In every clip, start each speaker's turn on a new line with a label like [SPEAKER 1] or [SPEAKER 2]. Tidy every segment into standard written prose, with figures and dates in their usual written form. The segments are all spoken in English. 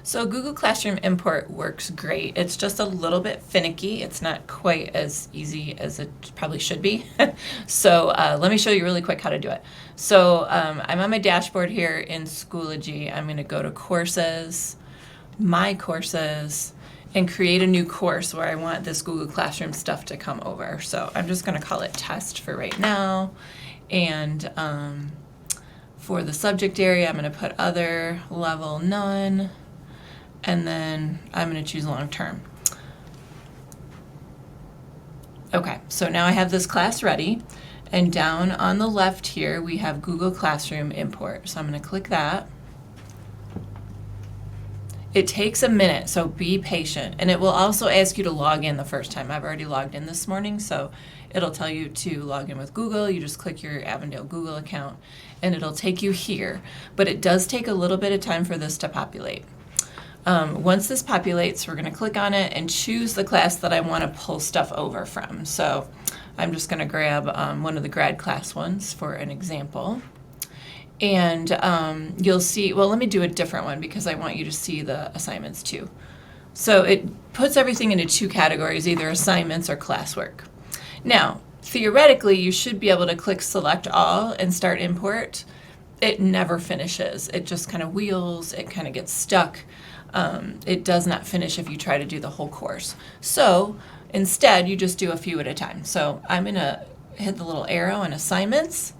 [SPEAKER 1] So Google Classroom import works great. It's just a little bit finicky. It's not quite as easy as it probably should be. So let me show you really quick how to do it. So I'm on my dashboard here in Schoology. I'm going to go to Courses, My Courses, and create a new course where I want this Google Classroom stuff to come over. So I'm just going to call it Test for right now. And for the subject area, I'm going to put Other, Level, None. And then I'm going to choose long term. Okay, so now I have this class ready. And down on the left here, we have Google Classroom import. So I'm going to click that. It takes a minute, so be patient. And it will also ask you to log in the first time. I've already logged in this morning, so it'll tell you to log in with Google. You just click your Avondale Google account, and it'll take you here. But it does take a little bit of time for this to populate. Once this populates, we're going to click on it and choose the class that I want to pull stuff over from. So I'm just going to grab one of the grad class ones for an example. And you'll see, well, let me do a different one because I want you to see the assignments too. So it puts everything into two categories, either assignments or classwork. Now, theoretically, you should be able to click Select All and start import. It never finishes. It just kind of wheels, it kind of gets stuck. It does not finish if you try to do the whole course. So instead, you just do a few at a time. So I'm going to hit the little arrow in assignments.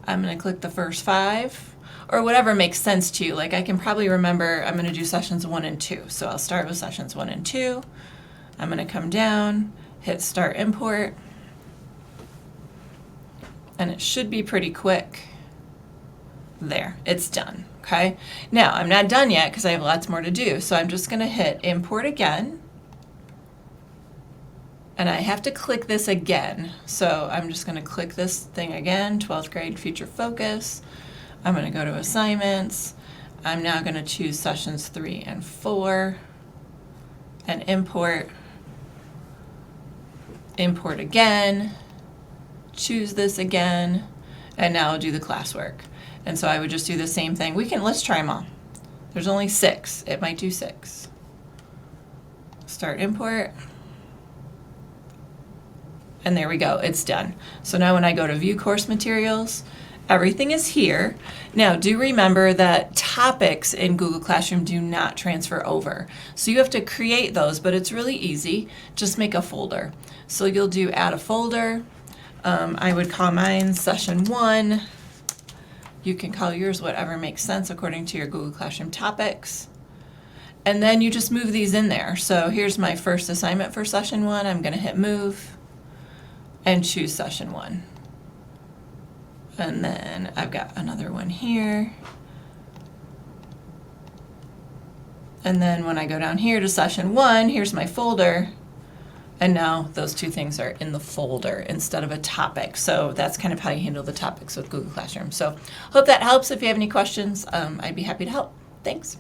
[SPEAKER 1] I'm going to click the first 5 or whatever makes sense to you. Like I can probably remember I'm going to do sessions 1 and 2. So I'll start with sessions 1 and 2. I'm going to come down, hit Start Import. And it should be pretty quick. There, it's done. Okay, now I'm not done yet because I have lots more to do. So I'm just going to hit Import again. And I have to click this again. So I'm just going to click this thing again, 12th grade future focus. I'm going to go to assignments. I'm now going to choose sessions 3 and 4 and import. Import again. Choose this again. And now I'll do the classwork. And so I would just do the same thing. Let's try them all. There's only 6. It might do 6. Start import. And there we go, it's done. So now when I go to view course materials, everything is here. Now do remember that topics in Google Classroom do not transfer over. So you have to create those, but it's really easy. Just make a folder. So you'll do add a folder. I would call mine session 1. You can call yours whatever makes sense according to your Google Classroom topics. And then you just move these in there. So here's my first assignment for session 1. I'm going to hit move and choose session 1. And then I've got another one here. And then when I go down here to session 1, here's my folder. And now those two things are in the folder instead of a topic. So that's kind of how you handle the topics with Google Classroom. So hope that helps. If you have any questions, I'd be happy to help. Thanks.